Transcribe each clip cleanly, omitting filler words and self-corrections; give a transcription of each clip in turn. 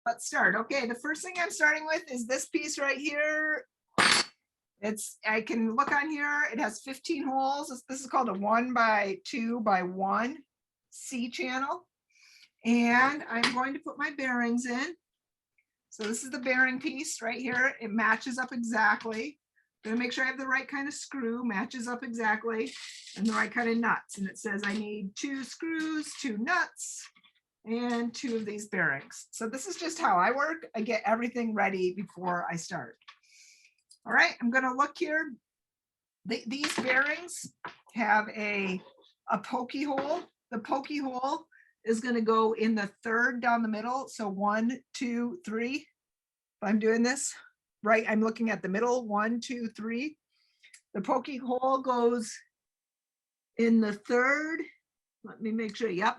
Let's start. Okay, the first thing I'm starting with is this piece right here. I can look on here, it has 15 holes. This is called a 1x2x1 C channel. And I'm going to put my bearings in. So this is the bearing piece right here. It matches up exactly. I'm gonna make sure I have the right kind of screw, matches up exactly, and the right kind of nuts. And it says I need 2 screws, 2 nuts, and 2 of these bearings. So this is just how I work. I get everything ready before I start. All right, I'm gonna look here. These bearings have a pokey hole. The pokey hole is gonna go in the 3rd down the middle. So 1, 2, 3. If I'm doing this right, I'm looking at the middle, 1, 2, 3. The pokey hole goes in the 3rd. Let me make sure, yep.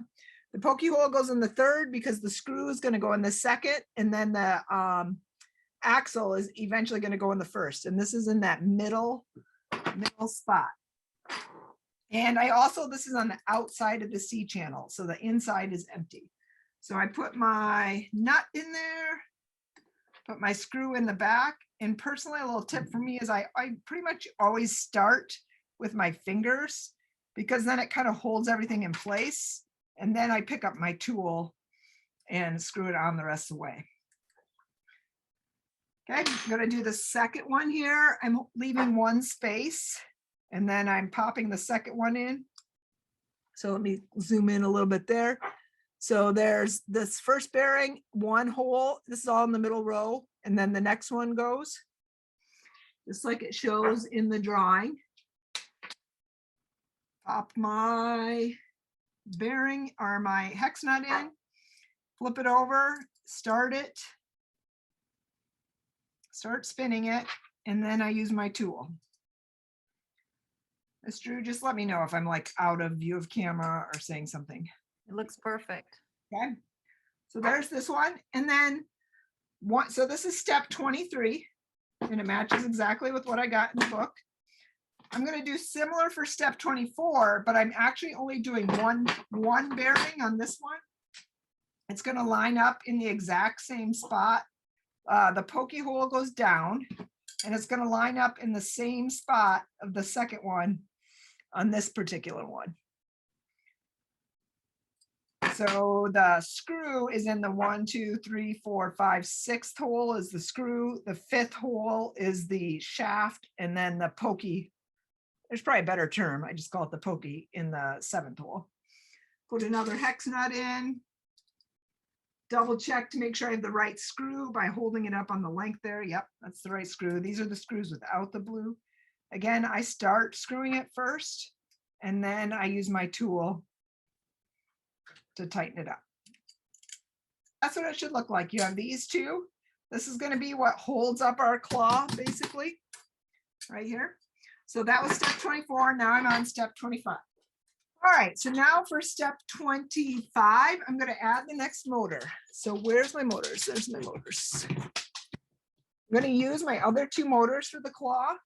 The pokey hole goes in the 3rd because the screw is gonna go in the 2nd, and then the axle is eventually gonna go in the 1st. And this is in that middle spot. And this is on the outside of the C channel. So the inside is empty. So I put my nut in there, put my screw in the back. And personally, a little tip for me is I pretty much always start with my fingers, because then it kind of holds everything in place. And then I pick up my tool and screw it on the rest of the way. Okay, I'm gonna do the second one here. I'm leaving 1 space, and then I'm popping the second one in. So let me zoom in a little bit there. So there's this first bearing, 1 hole. This is all in the middle row. And then the next one goes just like it shows in the drawing. Pop my bearing or my hex nut in, flip it over, start spinning it, and then I use my tool. Miss Drew, just let me know if I'm like out of view of camera or saying something. It looks perfect. Okay, so there's this one. And then so this is step 23, and it matches exactly with what I got in the book. I'm going to do similar for step 24, but I'm actually only doing one bearing on this one. It's going to line up in the exact same spot. The pokey hole goes down, and it's going to line up in the same spot of the second one on this particular one. So the screw is in the 1, 2, 3, 4, 5, 6th hole is the screw. The 5th hole is the shaft, and then the pokey, there's probably a better term, I just call it the pokey, in the 7th hole. Put another hex nut in. Double check to make sure I have the right screw by holding it up on the length there. Yep, that's the right screw. These are the screws without the blue. Again, I start screwing it first, and then I use my tool to tighten it up. That's what it should look like. You have these 2. This is going to be what holds up our claw, basically, right here. So that was step 24. Now I'm on step 25. All right, so now for step 25, I'm going to add the next motor. So where's my motors? There's my motors. I'm going to use my other 2 motors for the claw.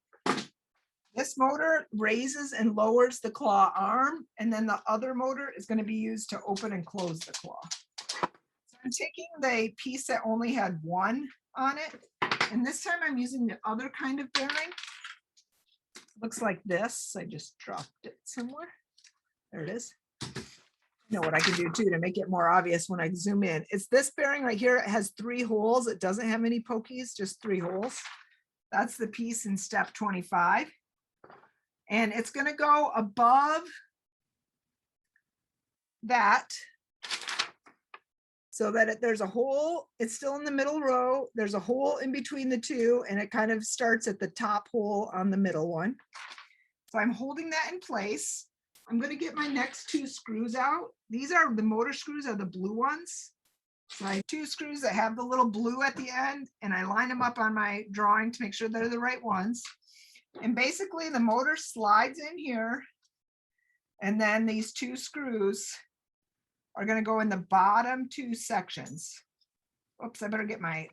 This motor raises and lowers the claw arm, and then the other motor is going to be used to open and close the claw. So I'm taking the piece that only had 1 on it, and this time I'm using the other kind of bearing. Looks like this. I just dropped it somewhere. There it is. You know what I can do too to make it more obvious when I zoom in. It's this bearing right here. It has 3 holes. It doesn't have any pokies, just 3 holes. That's the piece in step 25. And it's going to go above that so that there's a hole. It's still in the middle row. There's a hole in between the 2, and it kind of starts at the top hole on the middle one. So I'm holding that in place. I'm going to get my next 2 screws out. These are the motor screws, are the blue ones. So I have 2 screws that have the little blue at the end, and I line them up on my drawing to make sure they're the right ones. And basically the motor slides in here, and then these 2 screws are going to go in the bottom 2 sections. Oops, I better get my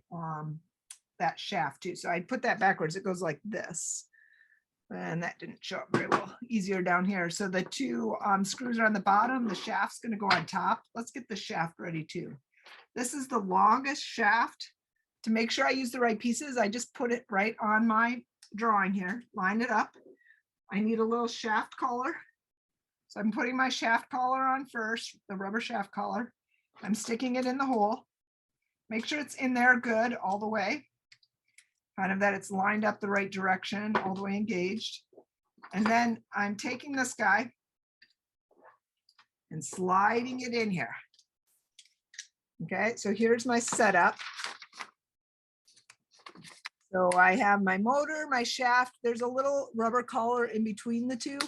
that shaft too. So I put that backwards. It goes like this. And that didn't show up very well. Easier down here. So the 2 screws are on the bottom. The shaft's going to go on top. Let's get the shaft ready too. This is the longest shaft. To make sure I use the right pieces, I just put it right on my drawing here, line it up. I need a little shaft collar. So I'm putting my shaft collar on first, the rubber shaft collar. I'm sticking it in the hole. Make sure it's in there good all the way. Kind of that it's lined up the right direction, all the way engaged. And then I'm taking this guy and sliding it in here. Okay, so here's my setup. So I have my motor, my shaft, there's a little rubber collar in between the two.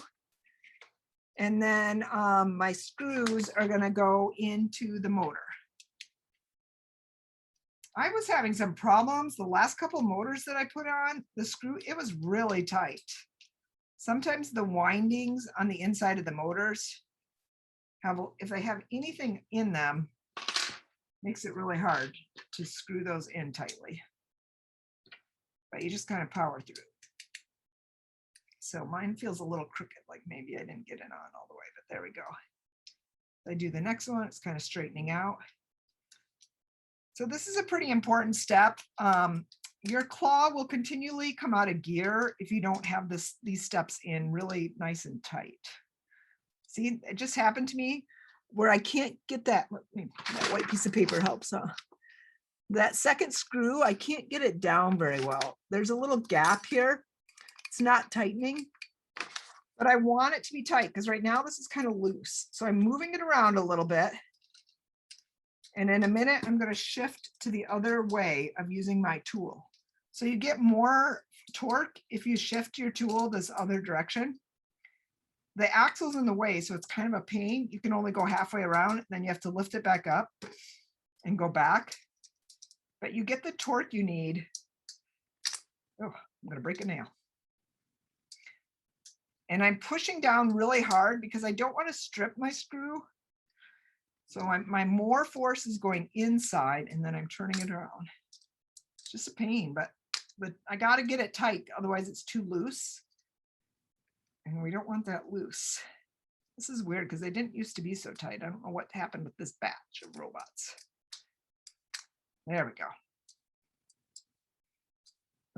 And then my screws are gonna go into the motor. I was having some problems. The last couple motors that I put on, the screw, it was really tight. Sometimes the windings on the inside of the motors have, if they have anything in them, makes it really hard to screw those in tightly. But you just kind of power through it. So mine feels a little crooked, like maybe I didn't get it on all the way, but there we go. I do the next one, it's kind of straightening out. So this is a pretty important step. Your claw will continually come out of gear if you don't have these steps in really nice and tight. See, it just happened to me where I can't get that white piece of paper helps, huh? That second screw, I can't get it down very well. There's a little gap here. It's not tightening, but I want it to be tight because right now this is kind of loose. So I'm moving it around a little bit. And in a minute, I'm going to shift to the other way of using my tool. So you get more torque if you shift your tool this other direction. The axle's in the way, so it's kind of a pain. You can only go halfway around, then you have to lift it back up and go back. But you get the torque you need. Oh, I'm going to break a nail. And I'm pushing down really hard because I don't want to strip my screw. So my more force is going inside and then I'm turning it around. It's just a pain, but I got to get it tight. Otherwise it's too loose. And we don't want that loose. This is weird because they didn't used to be so tight. I don't know what happened with this batch of robots. There we go.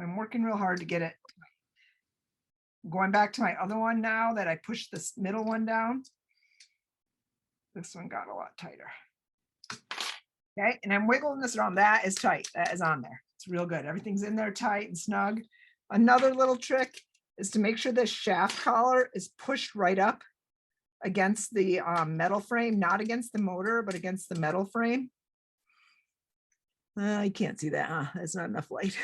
I'm working real hard to get it. Going back to my other one now that I pushed this middle one down. This one got a lot tighter. Okay, and I'm wiggling this around. That is tight. That is on there. It's real good. Everything's in there tight and snug. Another little trick is to make sure this shaft collar is pushed right up against the metal frame, not against the motor, but against the metal frame. You can't see that, huh? That's not enough light.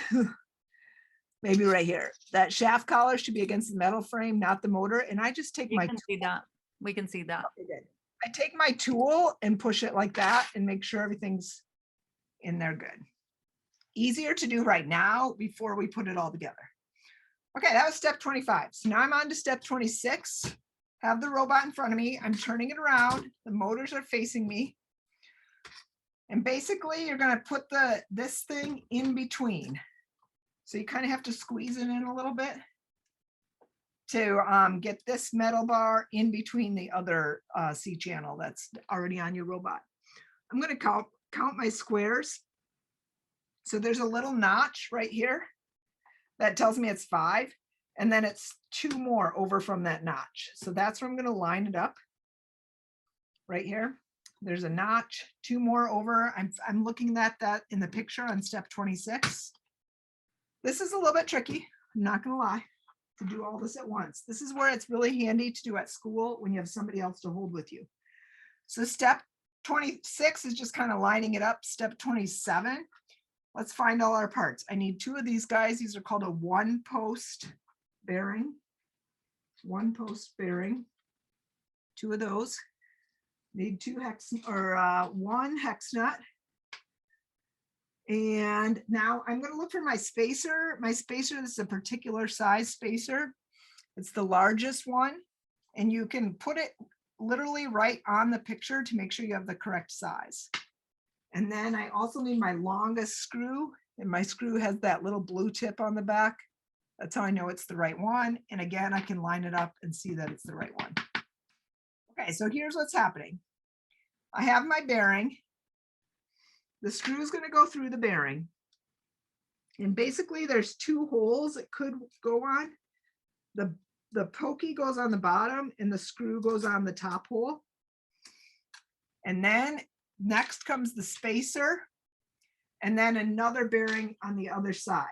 Maybe right here. That shaft collar should be against the metal frame, not the motor. And I just take my. We can see that. We can see that. Okay, good. I take my tool and push it like that and make sure everything's in there good. Easier to do right now before we put it all together. Okay, that was step 25. So now I'm on to step 26. Have the robot in front of me. I'm turning it around. The motors are facing me. And basically you're going to put this thing in between. So you kind of have to squeeze it in a little bit to get this metal bar in between the other C channel that's already on your robot. I'm going to count my squares. So there's a little notch right here that tells me it's 5, and then it's 2 more over from that notch. So that's where I'm going to line it up right here. There's a notch, 2 more over. I'm looking at that in the picture on step 26. This is a little bit tricky, I'm not going to lie, to do all this at once. This is where it's really handy to do at school when you have somebody else to hold with you. So step 26 is just kind of lining it up. Step 27, let's find all our parts. I need 2 of these guys. These are called a 1-post bearing. 1-post bearing. 2 of those. Need 2 hex or 1 hex nut. And now I'm going to look for my spacer. My spacer is a particular size spacer. It's the largest one, and you can put it literally right on the picture to make sure you have the correct size. And then I also need my longest screw, and my screw has that little blue tip on the back. That's how I know it's the right one. And again, I can line it up and see that it's the right one. Okay, so here's what's happening. I have my bearing. The screw is going to go through the bearing. And basically there's two holes it could go on. The pokey goes on the bottom and the screw goes on the top hole. And then next comes the spacer and then another bearing on the other side.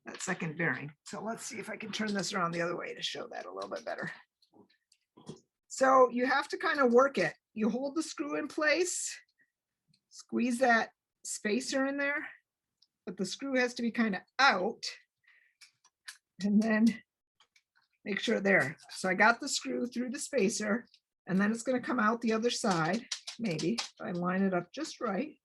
That second bearing. So let's see if I can turn this around the other way to show that a little bit better. So you have to kind of work it. You hold the screw in place, squeeze that spacer in there, but the screw has to be kind of out, and then make sure there. So I got the screw through the spacer, and then it's going to come out the other side, maybe, if I line it up just right.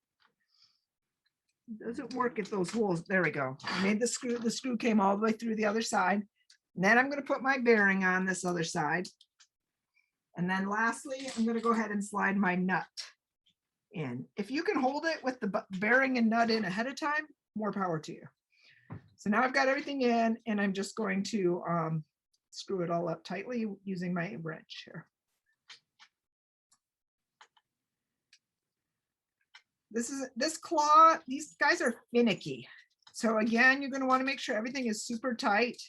It doesn't work at those holes. There we go. I made the screw came all the way through the other side. And then I'm going to put my bearing on this other side. And then lastly, I'm going to go ahead and slide my nut in. If you can hold it with the bearing and nut in ahead of time, more power to you. So now I've got everything in, and I'm just going to screw it all up tightly using my wrench here. This claw, these guys are finicky. So again, you're going to want to make sure everything is super tight.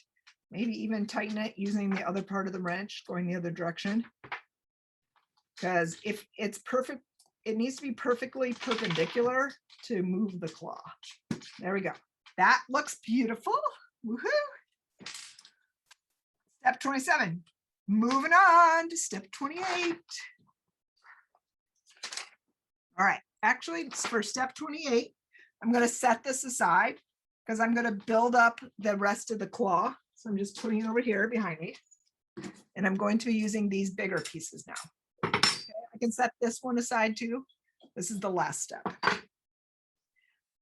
Maybe even tighten it using the other part of the wrench going the other direction. Because if it's perfect, it needs to be perfectly perpendicular to move the claw. There we go. That looks beautiful. Woohoo! Step 27. Moving on to step 28. All right. Actually, for step 28, I'm going to set this aside because I'm going to build up the rest of the claw. So I'm just putting it over here behind me. And I'm going to be using these bigger pieces now. Okay, I can set this one aside too. This is the last step.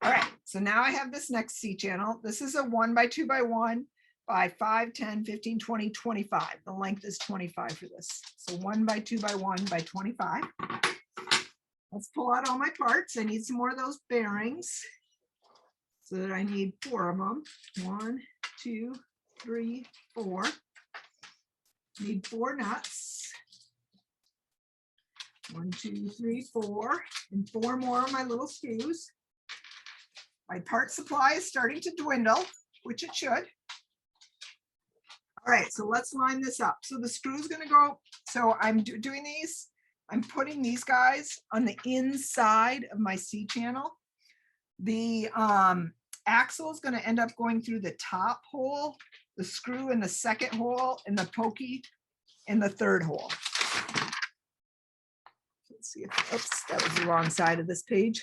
All right, so now I have this next C channel. This is a 1 by 2 by 1 by 5, 10, 15, 20, 25. The length is 25 for this. So 1 by 2 by 1 by 25. Let's pull out all my parts. I need some more of those bearings. So that I need 4 of them. 1, 2, 3, 4. Need 4 nuts. 1, 2, 3, 4, and 4 more of my little screws. My part supply is starting to dwindle, which it should. All right, so let's line this up. So the screw is going to go. So I'm doing these. I'm putting these guys on the inside of my C channel. The axle is going to end up going through the top hole, the screw in the second hole, and the pokey in the third hole. Let's see if, oops, that was the wrong side of this page.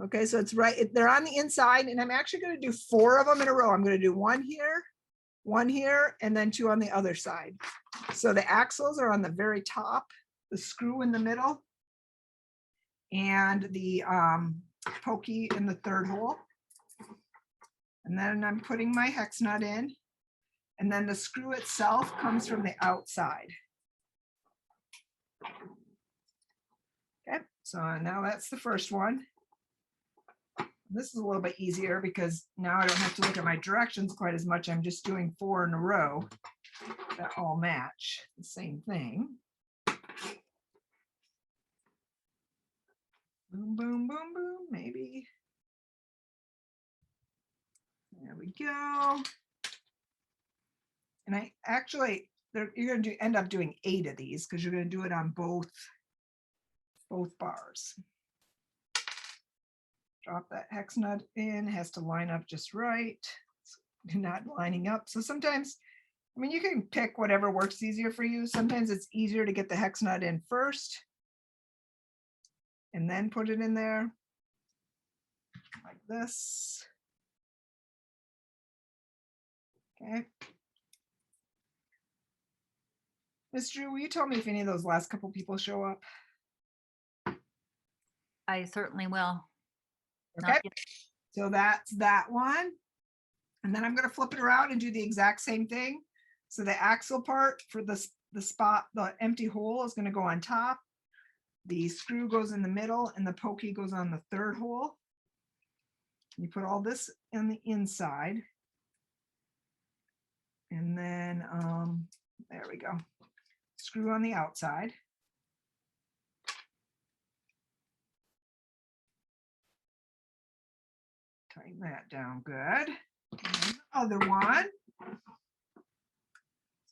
Okay, so it's right, they're on the inside, and I'm actually going to do 4 of them in a row. I'm going to do 1 here, and then 2 on the other side. So the axles are on the very top, the screw in the middle, and the pokey in the third hole. And then I'm putting my hex nut in, and then the screw itself comes from the outside. Okay, so now that's the first one. This is a little bit easier because now I don't have to look at my directions quite as much. I'm just doing 4 in a row that all match the same thing. Boom, boom, boom, boom, maybe. There we go. And I actually, you're going to end up doing 8 of these because you're going to do it on both bars. Drop that hex nut in, has to line up just right. It's not lining up. So sometimes, I mean, you can pick whatever works easier for you. Sometimes it's easier to get the hex nut in first and then put it in there like this. Okay. Ms. Drew, will you tell me if any of those last couple people show up? I certainly will. Okay, Not yet. so that's that one. And then I'm going to flip it around and do the exact same thing. So the axle part for the spot, the empty hole is going to go on top. The screw goes in the middle and the pokey goes on the third hole. You put all this in the inside. And then there we go. Screw on the outside. Tighten that down good. And the other one.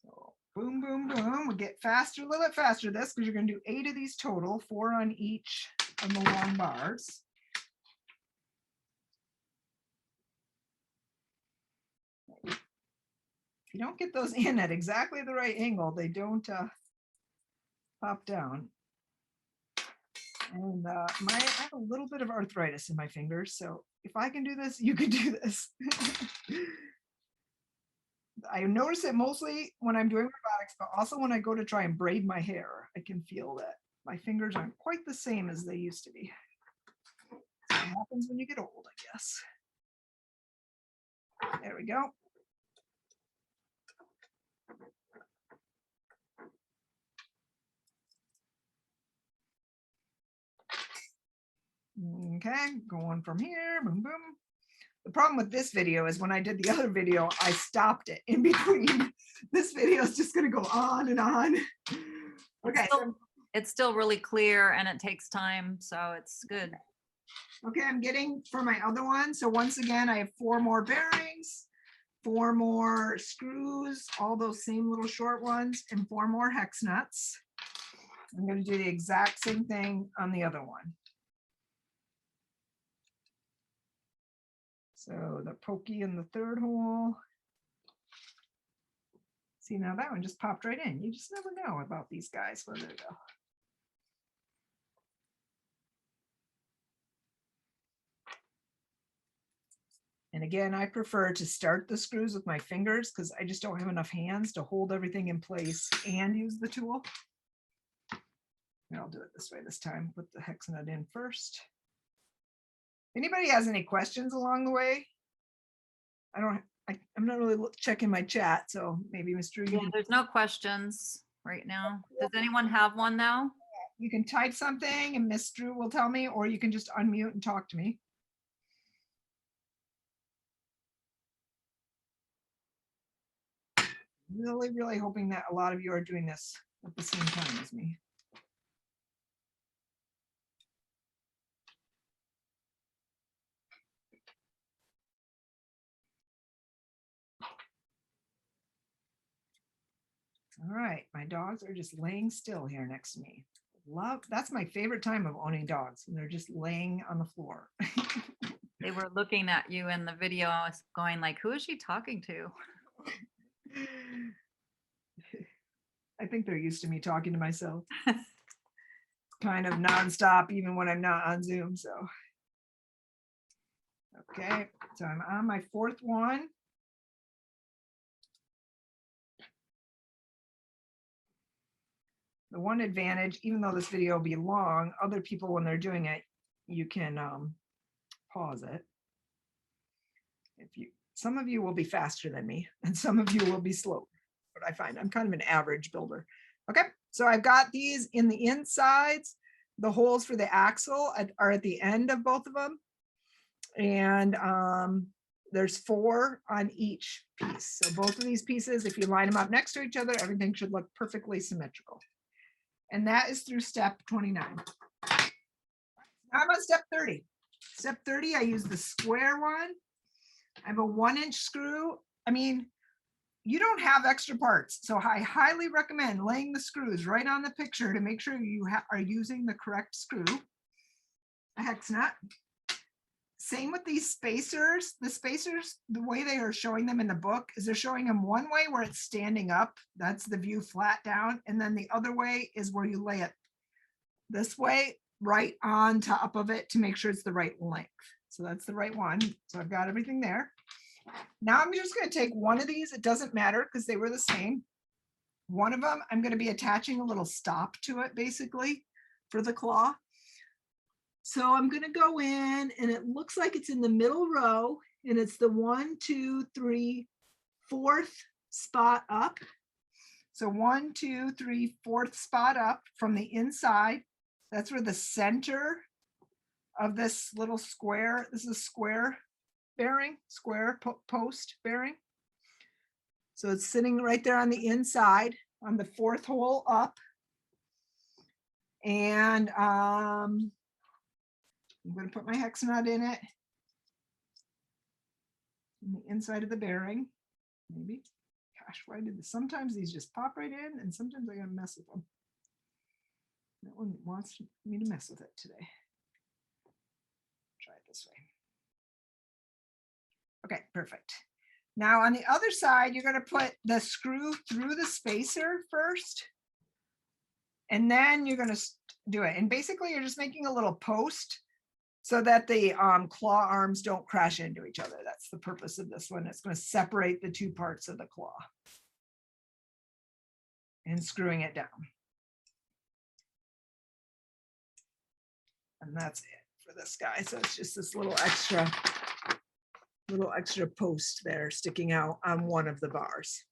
So boom, boom, boom. We get faster, a little bit faster this because you're going to do 8 of these total, 4 on each of the long bars. If you don't get those in at exactly the right angle, they don't pop down. And I have a little bit of arthritis in my fingers, so if I can do this, you can do this. I notice it mostly when I'm doing robotics, but also when I go to try and braid my hair, I can feel that my fingers aren't quite the same as they used to be. That's what happens when you get old, I guess. There we go. Okay, going from here, boom, boom. The problem with this video is when I did the other video, I stopped it in between. This video is just going to go on and on. Okay. It's still really clear and it takes time, so it's good. Okay, I'm getting for my other one. So once again, I have 4 more bearings, 4 more screws, all those same little short ones, and 4 more hex nuts. I'm going to do the exact same thing on the other one. So the pokey in the 3rd hole. See, now that one just popped right in. You just never know about these guys where they go. And again, I prefer to start the screws with my fingers because I just don't have enough hands to hold everything in place and use the tool. And I'll do it this way this time. Put the hex nut in first. Anybody has any questions along the way? I'm not really checking my chat, so maybe Mr. Yeah, there's no questions right now. Does anyone have one now? You can type something and Miss Drew will tell me, or you can just unmute and talk to me. Really, really hoping that a lot of you are doing this at the same time as me. All right, my dogs are just laying still here next to me. That's my favorite time of owning dogs, and they're just laying on the floor. They were looking at you in the video. I was going like, who is she talking to? I think they're used to me talking to myself. Kind of nonstop, even when I'm not on Zoom. So, okay, so I'm on my 4th one. The one advantage, even though this video will be long, other people, when they're doing it, you can pause it. Some of you will be faster than me, and some of you will be slow. But I find I'm kind of an average builder. Okay, so I've got these in the insides. The holes for the axle are at the end of both of them, and there's 4 on each piece. So both of these pieces, if you line them up next to each other, everything should look perfectly symmetrical. And that is through step 29. Now I'm on step 30. Step 30, I use the square one. I have a 1-inch screw. I mean, you don't have extra parts, so I highly recommend laying the screws right on the picture to make sure you are using the correct screw. A hex nut. Same with these spacers. The spacers, the way they are showing them in the book is they're showing them one way where it's standing up. That's the view flat down. And then the other way is where you lay it this way, right on top of it to make sure it's the right length. So that's the right one. So I've got everything there. Now I'm just going to take one of these. It doesn't matter because they were the same. One of them, I'm going to be attaching a little stop to it basically for the claw. So I'm going to go in and it looks like it's in the middle row and it's the 1, 2, 3, 4th spot up. So 1, 2, 3, 4th spot up from the inside. That's where the center of this little square, this is a square bearing, square post bearing. So it's sitting right there on the inside on the 4th hole up. And I'm going to put my hex nut in it. in the inside of the bearing, maybe. Gosh, why did this? Sometimes these just pop right in and sometimes I gotta mess with them. That one wants me to mess with it today. Try it this way. Okay, perfect. Now on the other side, you're gonna put the screw through the spacer first. And then you're gonna do it. And basically you're just making a little post so that the claw arms don't crash into each other. That's the purpose of this one. It's going to separate the two parts of the claw. And screwing it down. And that's it for this guy. So it's just this little extra post there sticking out on one of the bars.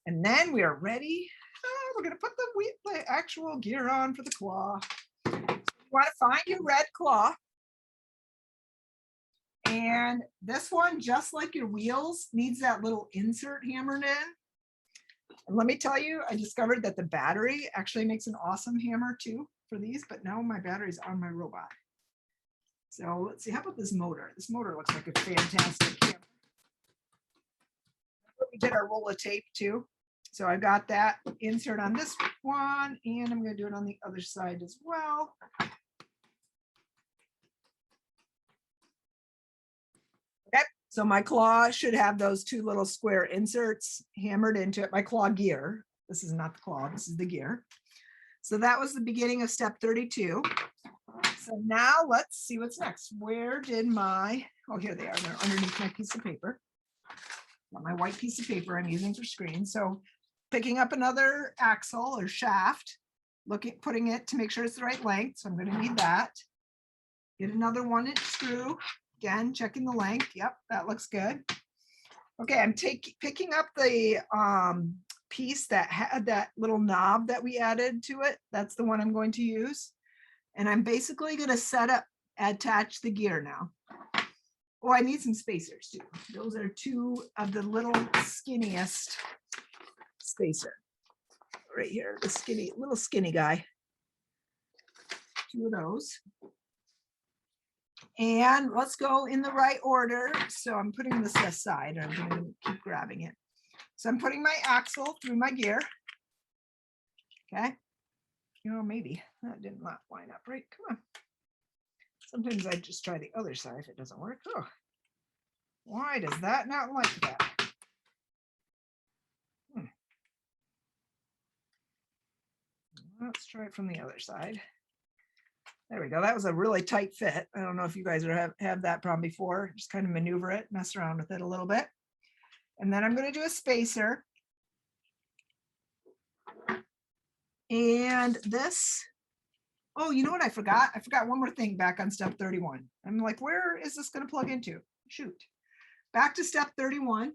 And then we are ready. We're going to put the actual gear on for the claw. You want to find your red claw. And this one, just like your wheels, needs that little insert hammered in. And let me tell you, I discovered that the battery actually makes an awesome hammer too for these, but now my battery's on my robot. So let's see, how about this motor? This motor looks like a fantastic hammer. We did our roll of tape too. So I got that insert on this one, and I'm going to do it on the other side as well. Okay, so my claw should have those two little square inserts hammered into it. My claw gear. This is not the claw, this is the gear. So that was the beginning of step 32. So now let's see what's next. Where did my, oh, here they are. They're underneath my piece of paper. Got my white piece of paper I'm using for screen. So picking up another axle or shaft, putting it to make sure it's the right length. So I'm going to need that. Get another 1-inch screw. Again, checking the length. Yep, that looks good. Okay, I'm picking up the piece that had that little knob that we added to it. That's the one I'm going to use. And I'm basically going to attach the gear now. Oh, I need some spacers too. Those are two of the little skinniest spacer right here, the little skinny guy. Two of those. And let's go in the right order. So I'm putting this aside and I'm going to keep grabbing it. So I'm putting my axle through my gear. Okay. You know, maybe that didn't line up right. Come on. Sometimes I just try the other side if it doesn't work. Oh, why does that not like that? Let's try it from the other side. There we go. That was a really tight fit. I don't know if you guys have that problem before. Just kind of maneuver it, mess around with it a little bit. And then I'm going to do a spacer. And this, oh, you know what I forgot? I forgot one more thing back on step 31. I'm like, where is this going to plug into? Shoot. Back to step 31.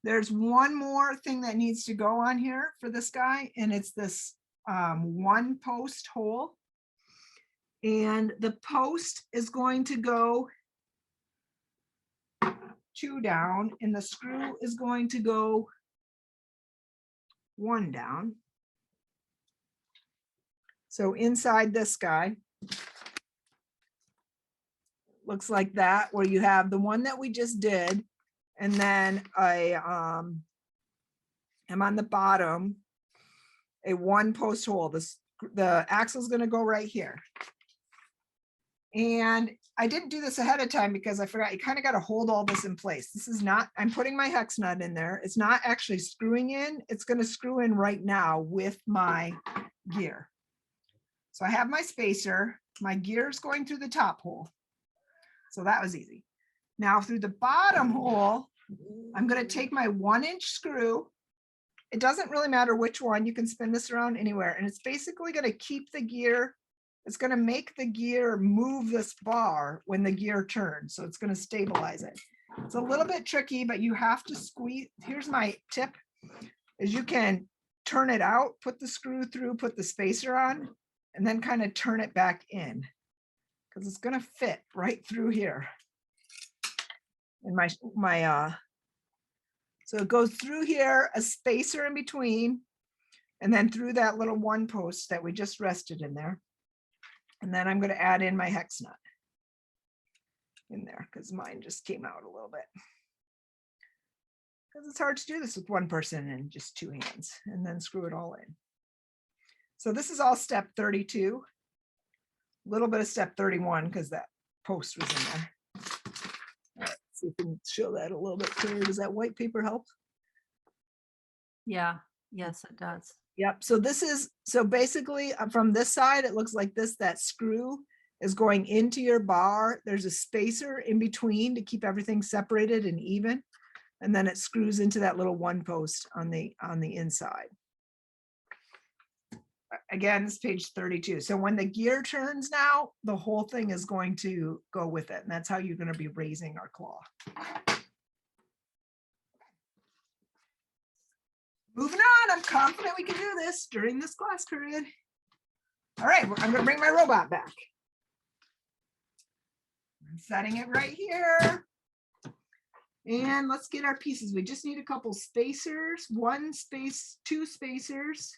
There's one more thing that needs to go on here for this guy, and it's this one post hole. And the post is going to go 2 down, and the screw is going to go 1 down. So inside this guy, looks like that, where you have the one that we just did, and then I'm on the bottom, a 1 post hole. The axle is going to go right here. And I didn't do this ahead of time because I forgot. You kind of got to hold all this in place. This is not, I'm putting my hex nut in there. It's not actually screwing in. It's going to screw in right now with my gear. So I have my spacer. My gear is going through the top hole. So that was easy. Now through the bottom hole, I'm going to take my 1-inch screw. It doesn't really matter which one. You can spin this around anywhere. And it's basically going to keep the gear. It's going to make the gear move this bar when the gear turns. So it's going to stabilize it. It's a little bit tricky, but you have to squeeze. Here's my tip, is you can turn it out, put the screw through, put the spacer on, and then kind of turn it back in, because it's going to fit right through here. And so it goes through here, a spacer in between, and then through that little 1 post that we just rested in there. And then I'm going to add in my hex nut. in there because mine just came out a little bit. Because it's hard to do this with one person and just two hands and then screw it all in. So this is all step 32. A little bit of step 31 because that post was in there. All right, see if we can show that a little bit clearer. Does that white paper help? Yeah, yes, it does. Yep. So this is, so basically from this side, it looks like this, that screw is going into your bar. There's a spacer in between to keep everything separated and even. And then it screws into that little one post on the inside. Again, it's page 32. So when the gear turns now, the whole thing is going to go with it. And that's how you're going to be raising our claw. Moving on, I'm confident we can do this during this class period. All right, I'm going to bring my robot back. I'm setting it right here. And let's get our pieces. We just need a couple spacers, one space, two spacers,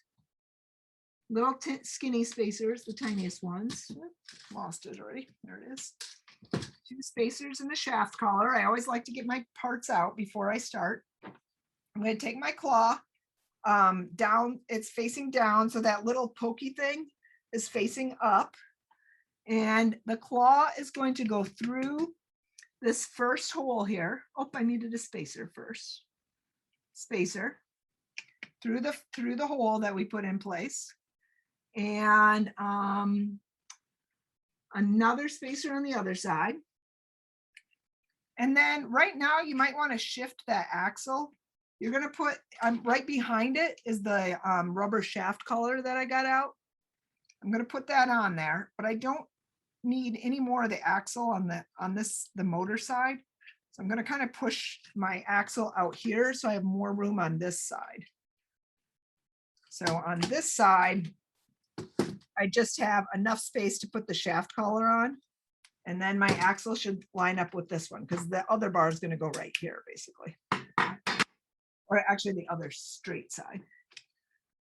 little skinny spacers, the tiniest ones. Lost it already. There it is. Two spacers and the shaft collar. I always like to get my parts out before I start. I'm going to take my claw down. It's facing down. So that little pokey thing is facing up. And the claw is going to go through this first hole here. Oh, I needed a spacer first. Spacer through the hole that we put in place. And another spacer on the other side. And then right now you might want to shift that axle. You're going to put right behind it is the rubber shaft collar that I got out. I'm going to put that on there, but I don't need any more of the axle on the motor side. So I'm going to kind of push my axle out here so I have more room on this side. So on this side, I just have enough space to put the shaft collar on. And then my axle should line up with this one because the other bar is going to go right here, basically. Or actually the other straight side.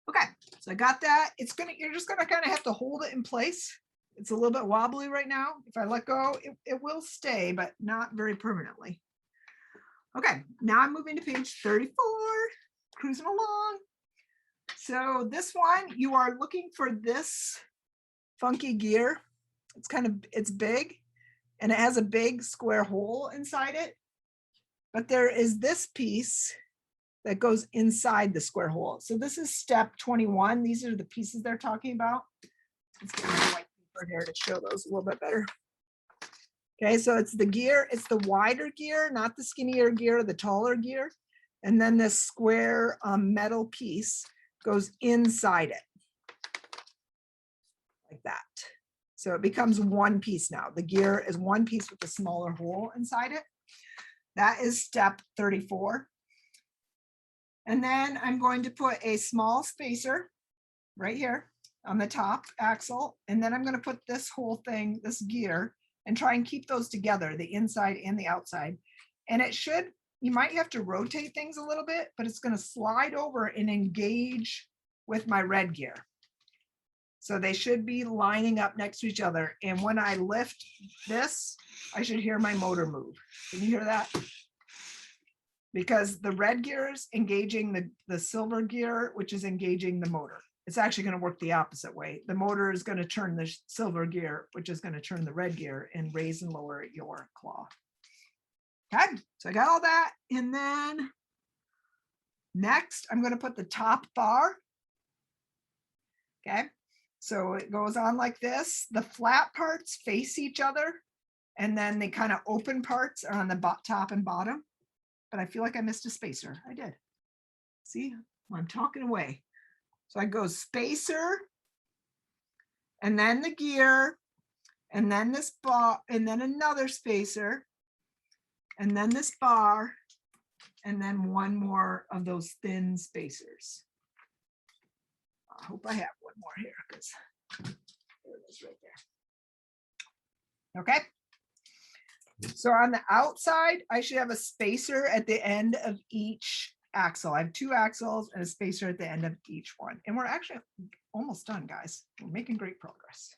Okay, so I got that. You're just gonna kind of have to hold it in place. It's a little bit wobbly right now. If I let go, it will stay, but not very permanently. Okay, now I'm moving to page 34, cruising along. So this one, you are looking for this funky gear. It's big and it has a big square hole inside it. But there is this piece that goes inside the square hole. So this is step 21. These are the pieces they're talking about. Let's get my white paper here to show those a little bit better. Okay, so it's the gear, it's the wider gear, not the skinnier gear, the taller gear. And then this square metal piece goes inside it. Like that. So it becomes one piece now. The gear is one piece with a smaller hole inside it. That is step 34. And then I'm going to put a small spacer right here on the top axle. And then I'm going to put this whole thing, this gear, and try and keep those together, the inside and the outside. And you might have to rotate things a little bit, but it's going to slide over and engage with my red gear. So they should be lining up next to each other. And when I lift this, I should hear my motor move. Can you hear that? Because the red gear is engaging the silver gear, which is engaging the motor. It's actually going to work the opposite way. The motor is going to turn the silver gear, which is going to turn the red gear and raise and lower your claw. Okay, so I got all that. And then next, I'm going to put the top bar. Okay, so it goes on like this. The flat parts face each other, and then the kind of open parts are on the top and bottom. But I feel like I missed a spacer. I did. See, I'm talking away. So I go spacer, and then the gear, and then this bar, and then another spacer, and then this bar, and then one more of those thin spacers. I hope I have one more here because there it is right there. Okay. So on the outside, I should have a spacer at the end of each axle. I have two axles and a spacer at the end of each one. And we're actually almost done, guys. We're making great progress.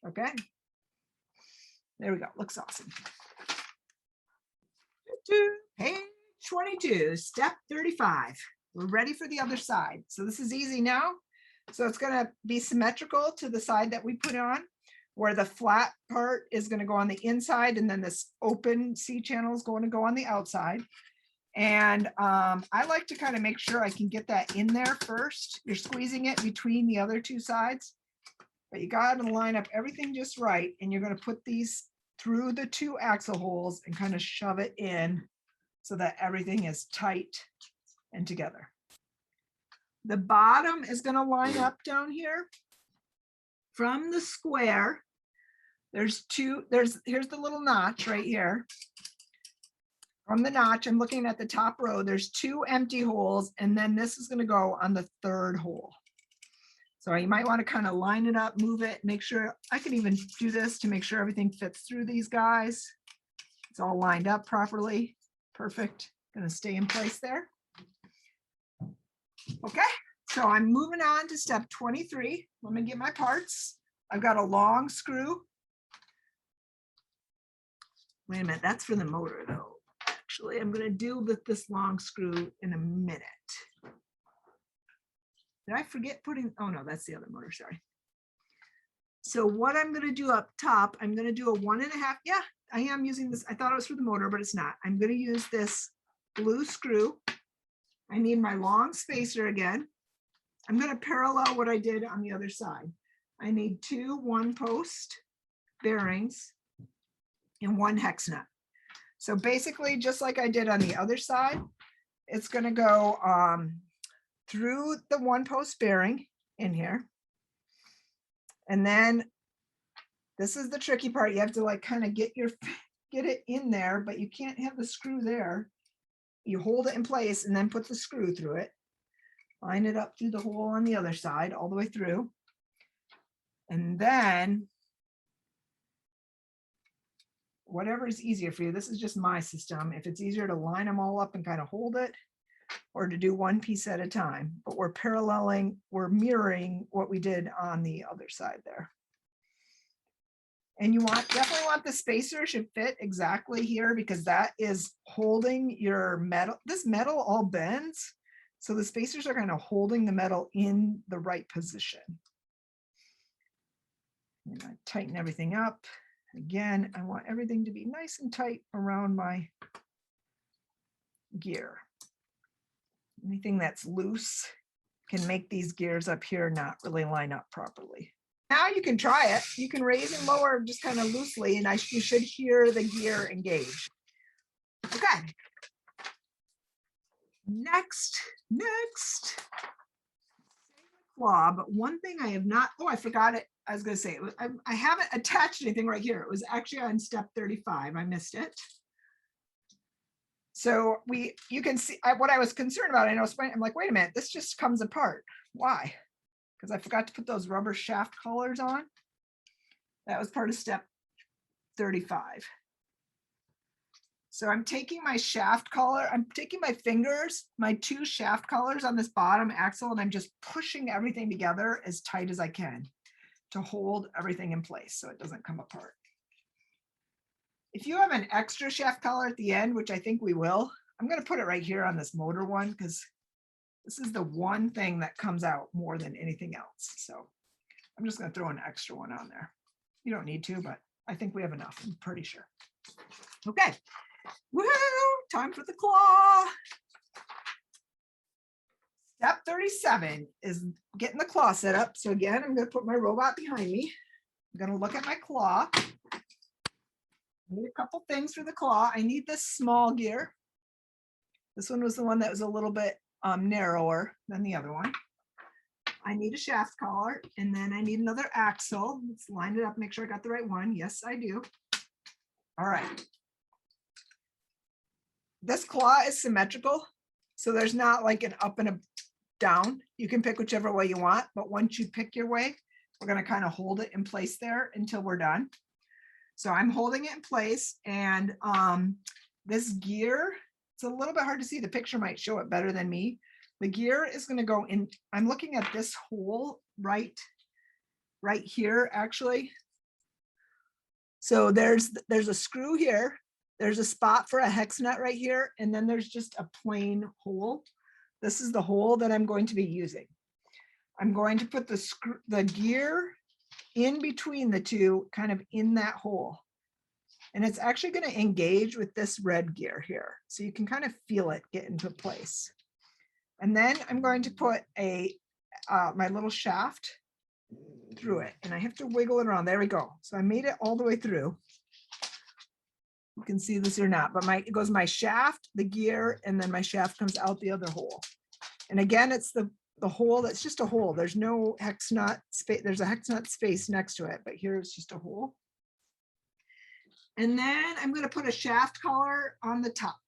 Okay. There we go. Looks awesome. Page 22, step 35. We're ready for the other side. So this is easy now. So it's going to be symmetrical to the side that we put on, where the flat part is going to go on the inside, and then this open C channel is going to go on the outside. And I like to kind of make sure I can get that in there first. You're squeezing it between the other two sides, but you got to line up everything just right. And you're going to put these through the two axle holes and kind of shove it in so that everything is tight and together. The bottom is going to line up down here from the square. Here's the little notch right here. From the notch, I'm looking at the top row, there's two empty holes, and then this is going to go on the third hole. So you might want to kind of line it up, move it, make sure, I can even do this to make sure everything fits through these guys. It's all lined up properly. Perfect. Going to stay in place there. Okay, so I'm moving on to step 23. Let me get my parts. I've got a long screw. Wait a minute, that's for the motor though. Actually, I'm going to deal with this long screw in a minute. Did I forget putting, oh no, that's the other motor, sorry. So what I'm going to do up top, I'm going to do a 1.5, yeah, I am using this. I thought it was for the motor, but it's not. I'm going to use this blue screw. I need my long spacer again. I'm going to parallel what I did on the other side. I need 2 1-post bearings and 1 hex nut. So basically, just like I did on the other side, it's going to go through the 1-post bearing in here. And then this is the tricky part. You have to like kind of get it in there, but you can't have the screw there. You hold it in place and then put the screw through it. Line it up through the hole on the other side all the way through. And then whatever is easier for you. This is just my system. If it's easier to line them all up and kind of hold it, or to do one piece at a time, but we're paralleling, we're mirroring what we did on the other side there. And you definitely want the spacer should fit exactly here, because that is holding your metal. This metal all bends. So the spacers are kind of holding the metal in the right position. And I tighten everything up. Again, I want everything to be nice and tight around my gear. Anything that's loose can make these gears up here not really line up properly. Now you can try it. You can raise and lower just kind of loosely, and you should hear the gear engage. Okay. Next. Claw, but one thing I have not, oh, I forgot it. I was going to say, I haven't attached anything right here. It was actually on step 35. I missed it. So you can see what I was concerned about. I know I'm like, wait a minute, this just comes apart. Why? Because I forgot to put those rubber shaft collars on. That was part of step 35. So I'm taking my shaft collar, I'm taking my fingers, my 2 shaft collars on this bottom axle, and I'm just pushing everything together as tight as I can to hold everything in place so it doesn't come apart. If you have an extra shaft collar at the end, which I think we will, I'm going to put it right here on this motor one, because this is the one thing that comes out more than anything else. So I'm just going to throw an extra one on there. You don't need to, but I think we have enough. I'm pretty sure. Okay. Woo! Time for the claw. Step 37 is getting the claw set up. So again, I'm going to put my robot behind me. I'm going to look at my claw. I need a couple things for the claw. I need this small gear. This one was the one that was a little bit narrower than the other one. I need a shaft collar, and then I need another axle. Let's line it up, make sure I got the right one. Yes, I do. All right. This claw is symmetrical, so there's not like an up and a down. You can pick whichever way you want, but once you pick your way, we're going to kind of hold it in place there until we're done. So I'm holding it in place, and this gear, it's a little bit hard to see. The picture might show it better than me. The gear is going to go in. I'm looking at this hole right here, actually. So there's a screw here. There's a spot for a hex nut right here. And then there's just a plain hole. This is the hole that I'm going to be using. I'm going to put the gear in between the two, kind of in that hole. And it's actually going to engage with this red gear here. So you can kind of feel it get into place. And then I'm going to put my little shaft through it. And I have to wiggle it around. There we go. So I made it all the way through. You can see this or not, but it goes my shaft, the gear, and then my shaft comes out the other hole. And again, it's the hole that's just a hole. There's no hex nut space. There's a hex nut space next to it, but here it's just a hole. And then I'm going to put a shaft collar on the top.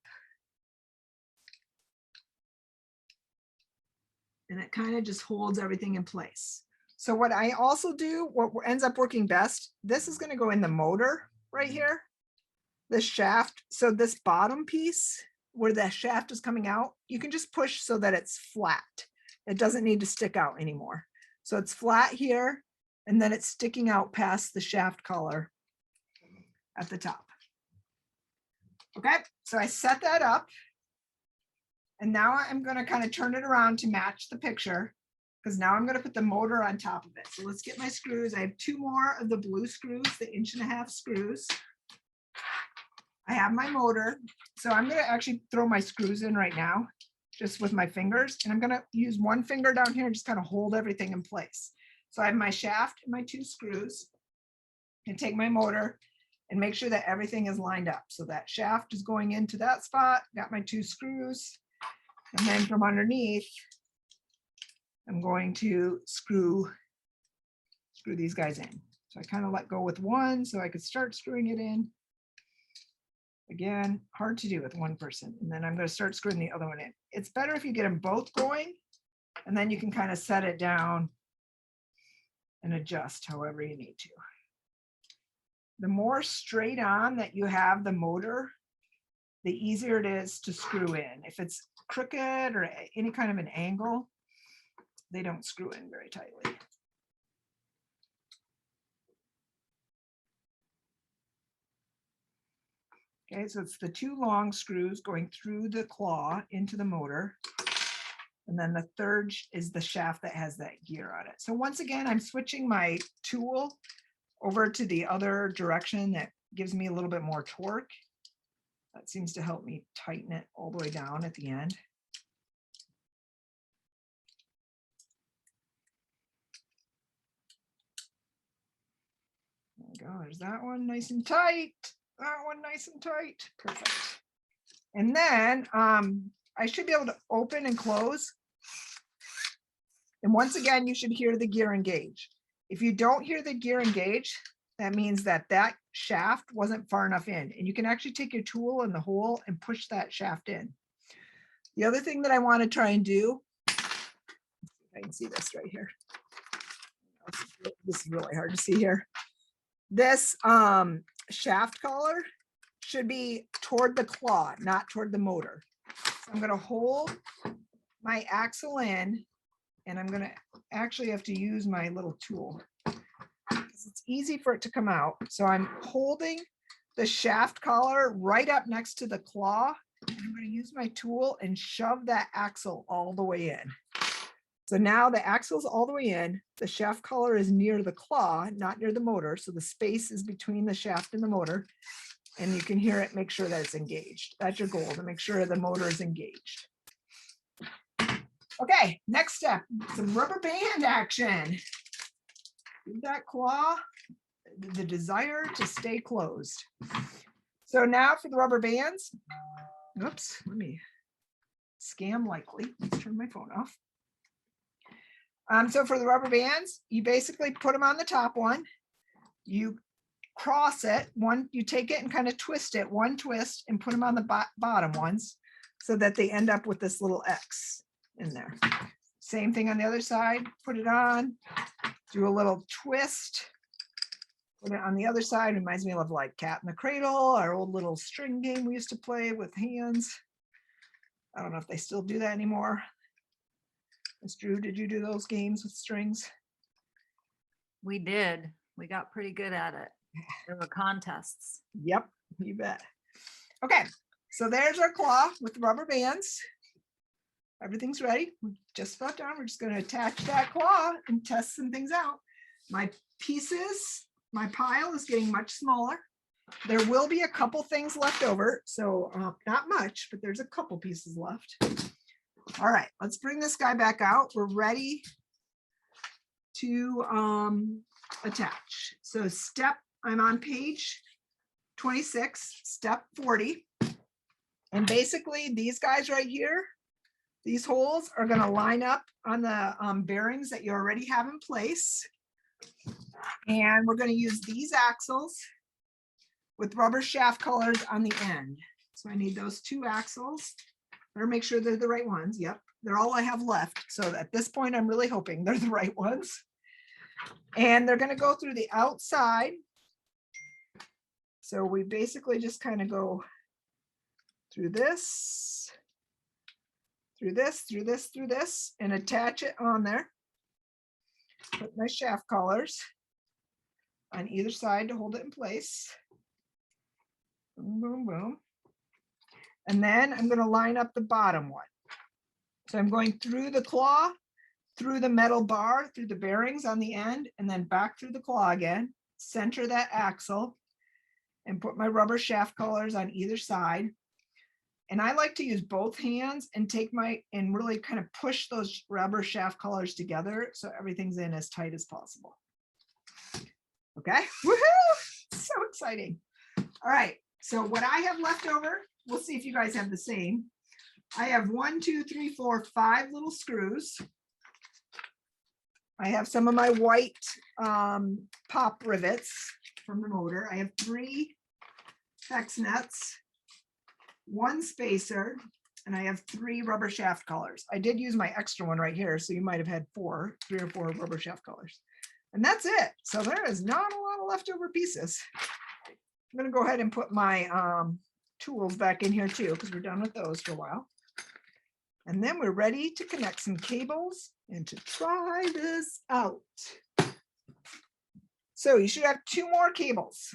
And it kind of just holds everything in place. So what I also do, what ends up working best, this is going to go in the motor right here, this shaft. So this bottom piece where the shaft is coming out, you can just push so that it's flat. It doesn't need to stick out anymore. So it's flat here, and then it's sticking out past the shaft collar at the top. Okay, so I set that up. And now I'm going to kind of turn it around to match the picture, because now I'm going to put the motor on top of it. So let's get my screws. I have 2 more of the blue screws, the 1.5" screws. I have my motor. So I'm going to actually throw my screws in right now, just with my fingers. And I'm going to use one finger down here and just kind of hold everything in place. So I have my shaft and my 2 screws, and take my motor and make sure that everything is lined up. So that shaft is going into that spot. Got my 2 screws. And then from underneath, I'm going to screw these guys in. So I kind of let go with one so I could start screwing it in. Again, hard to do with one person. And then I'm going to start screwing the other one in. It's better if you get them both going, and then you can kind of set it down and adjust however you need to. The more straight on that you have the motor, the easier it is to screw in. If it's crooked or any kind of an angle, they don't screw in very tightly. Okay, so it's the 2 long screws going through the claw into the motor. And then the third is the shaft that has that gear on it. So once again, I'm switching my tool over to the other direction that gives me a little bit more torque. That seems to help me tighten it all the way down at the end. There we go. There's that one nice and tight. That one nice and tight. Perfect. And then I should be able to open and close. And once again, you should hear the gear engage. If you don't hear the gear engage, that means that shaft wasn't far enough in. And you can actually take your tool in the hole and push that shaft in. The other thing that I want to try and do, I can see this right here. This is really hard to see here. This shaft collar should be toward the claw, not toward the motor. So I'm going to hold my axle in, and I'm going to actually have to use my little tool because it's easy for it to come out. So I'm holding the shaft collar right up next to the claw, and I'm going to use my tool and shove that axle all the way in. So now the axle's all the way in, the shaft collar is near the claw, not near the motor. So the space is between the shaft and the motor, and you can hear it, make sure that it's engaged. That's your goal, to make sure the motor is engaged. Okay, next step, some rubber band action. Give that claw the desire to stay closed. So now for the rubber bands, oops, let me scam likely. Let's turn my phone off. So for the rubber bands, you basically put them on the top one, you cross it, you take it and kind of twist it, one twist, and put them on the bottom ones so that they end up with this little X in there. Same thing on the other side, put it on, do a little twist, put it on the other side. Reminds me of like Cat in the Cradle, our old little string game we used to play with hands. I don't know if they still do that anymore. Miss Drew, did you do those games with strings? We did. We got pretty good at it. There were contests. Yep, you bet. Okay, so there's our claw with the rubber bands. Everything's ready. We're just about done. We're just going to attach that claw and test some things out. My pieces, my pile is getting much smaller. There will be a couple things left over, so not much, but there's a couple pieces left. All right, let's bring this guy back out. We're ready to attach. So I'm on page 26, step 40. And basically these guys right here, these holes are going to line up on the bearings that you already have in place. And we're going to use these axles with rubber shaft colors on the end. So I need those 2 axles. Better make sure they're the right ones. Yep, they're all I have left. So at this point, I'm really hoping they're the right ones. And they're going to go through the outside. So we basically just kind of go through this, through this, through this, through this, and attach it on there. Put my shaft collars on either side to hold it in place. Boom, boom, boom. And then I'm going to line up the bottom one. So I'm going through the claw, through the metal bar, through the bearings on the end, and then back through the claw again, center that axle, and put my rubber shaft collars on either side. And I like to use both hands and and really kind of push those rubber shaft collars together so everything's in as tight as possible. Okay, woohoo! So exciting. All right, so what I have left over, we'll see if you guys have the same. I have 1, 2, 3, 4, 5 little screws. I have some of my white pop rivets from the motor. I have 3 hex nuts, 1 spacer, and I have 3 rubber shaft collars. I did use my extra one right here, so you might have had 3 or 4 rubber shaft collars. And that's it. So there is not a lot of leftover pieces. I'm going to go ahead and put my tools back in here too, because we're done with those for a while. And then we're ready to connect some cables and to try this out. So you should have 2 more cables.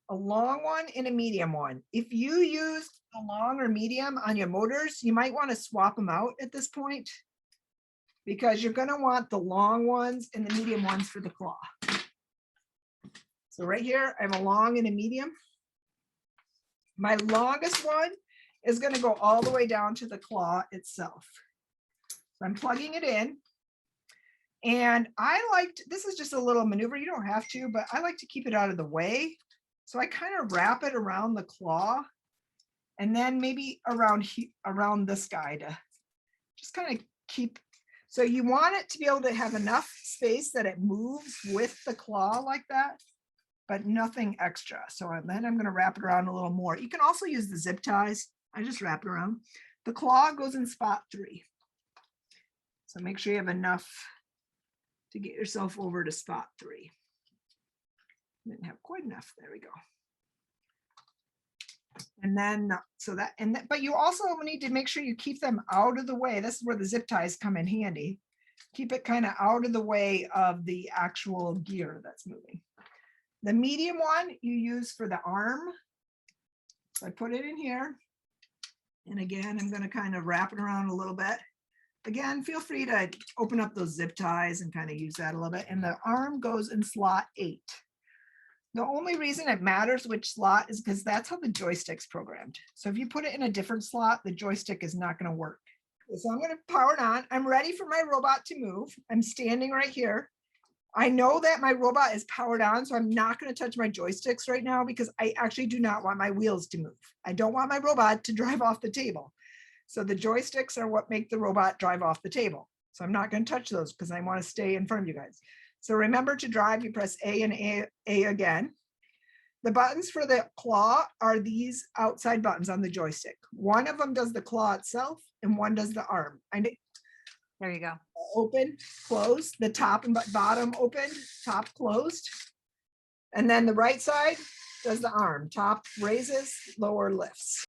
A long one and a medium one. If you use the long or medium on your motors, you might want to swap them out at this point because you're going to want the long ones and the medium ones for the claw. So right here, I have a long and a medium. My longest one is going to go all the way down to the claw itself. So I'm plugging it in. And this is just a little maneuver. You don't have to, but I like to keep it out of the way. So I kind of wrap it around the claw and then maybe around this guy to just kind of keep. So you want it to be able to have enough space that it moves with the claw like that, but nothing extra. So then I'm going to wrap it around a little more. You can also use the zip ties. I just wrap it around. The claw goes in spot 3. So make sure you have enough to get yourself over to spot 3. Didn't have quite enough. There we go. And then but you also need to make sure you keep them out of the way. This is where the zip ties come in handy. Keep it kind of out of the way of the actual gear that's moving. The medium one you use for the arm. So I put it in here. And again, I'm going to kind of wrap it around a little bit. Again, feel free to open up those zip ties and kind of use that a little bit. And the arm goes in slot 8. The only reason it matters which slot is because that's how the joystick's programmed. So if you put it in a different slot, the joystick is not going to work. So I'm going to power it on. I'm ready for my robot to move. I'm standing right here. I know that my robot is powered on, so I'm not going to touch my joysticks right now because I actually do not want my wheels to move. I don't want my robot to drive off the table. So the joysticks are what make the robot drive off the table. So I'm not going to touch those because I want to stay in front of you guys. So remember to drive, you press A and A again. The buttons for the claw are these outside buttons on the joystick. One of them does the claw itself and one does the arm. There you go. Open, close, the top and bottom open, top closed. And then the right side does the arm, top raises, lower lifts.